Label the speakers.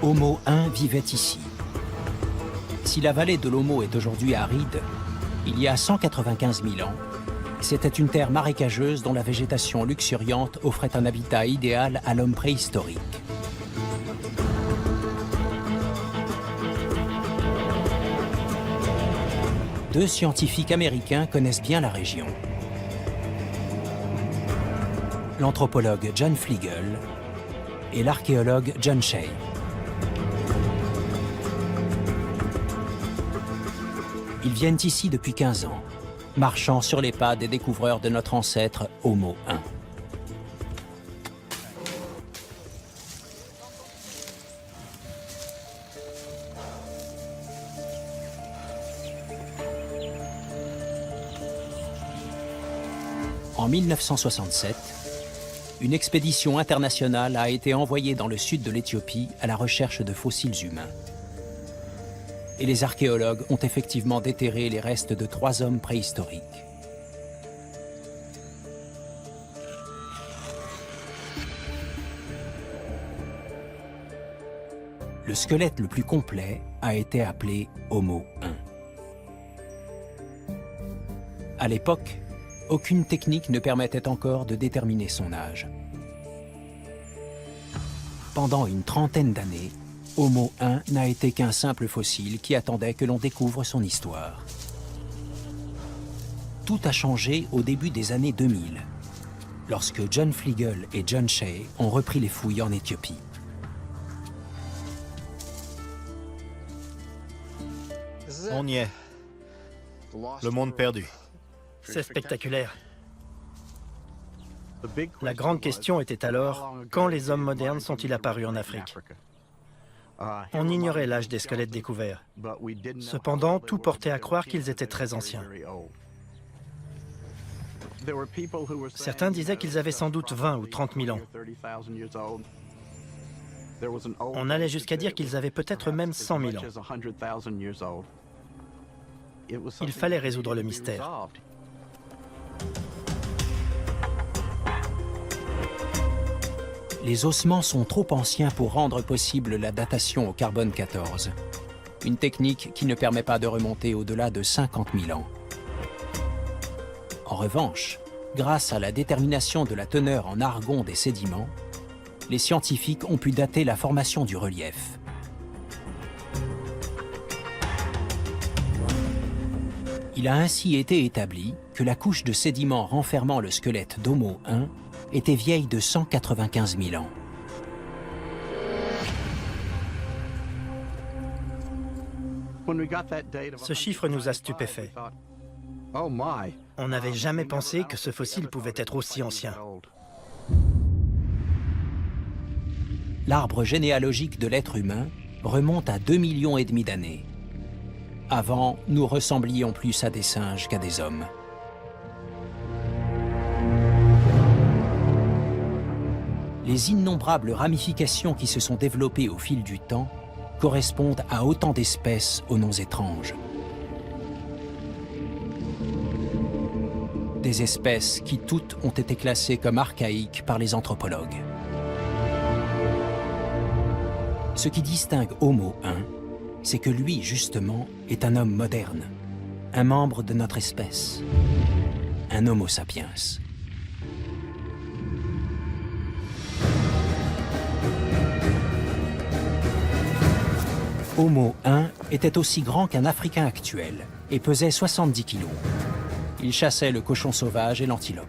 Speaker 1: Homo 1 vivait ici. Si la vallée de l'Homo est aujourd'hui aride, il y a 195 000 ans, c'était une terre marécageuse dont la végétation luxuriante offrait un habitat idéal à l'homme préhistorique. Deux scientifiques américains connaissent bien la région. L'anthropologue John Fleagle et l'archéologue John Shea. Ils viennent ici depuis 15 ans, marchant sur les pas des découvreurs de notre ancêtre Homo 1. En 1967, une expédition internationale a été envoyée dans le sud de l'Éthiopie à la recherche de fossiles humains. Et les archéologues ont effectivement déterré les restes de 3 hommes préhistoriques. Le squelette le plus complet a été appelé Homo 1. À l'époque, aucune technique ne permettait encore de déterminer son âge. Pendant une trentaine d'années, Homo 1 n'a été qu'un simple fossile qui attendait que l'on découvre son histoire. Tout a changé au début des années 2000, lorsque John Fleagle et John Shea ont repris les fouilles en Éthiopie.
Speaker 2: On y est. Le monde perdu.
Speaker 3: C'est spectaculaire. La grande question était alors, quand les hommes modernes sont-ils apparus en Afrique? On ignorait l'âge des squelettes découverts. Cependant, tout portait à croire qu'ils étaient très anciens. Certains disaient qu'ils avaient sans doute 20 ou 30 000 ans. On allait jusqu'à dire qu'ils avaient peut-être même 100 000 ans. Il fallait résoudre le mystère.
Speaker 1: Les ossements sont trop anciens pour rendre possible la datation au carbone 14, une technique qui ne permet pas de remonter au-delà de 50 000 ans. En revanche, grâce à la détermination de la teneur en argon des sédiments, les scientifiques ont pu dater la formation du relief. Il a ainsi été établi que la couche de sédiments renfermant le squelette d'Homo 1 était vieille de 195 000 ans.
Speaker 3: Ce chiffre nous a stupéfaits. On n'avait jamais pensé que ce fossile pouvait être aussi ancien.
Speaker 1: L'arbre généalogique de l'être humain remonte à 2,5 millions d'années. Avant, nous ressemblions plus à des singes qu'à des hommes. Les innombrables ramifications qui se sont développées au fil du temps correspondent à autant d'espèces aux noms étranges. Des espèces qui toutes ont été classées comme archaïques par les anthropologues. Ce qui distingue Homo 1, c'est que lui, justement, est un homme moderne, un membre de notre espèce, un Homo sapiens. Homo 1 était aussi grand qu'un Africain actuel et pesait 70 kilos. Il chassait le cochon sauvage et l'antilope.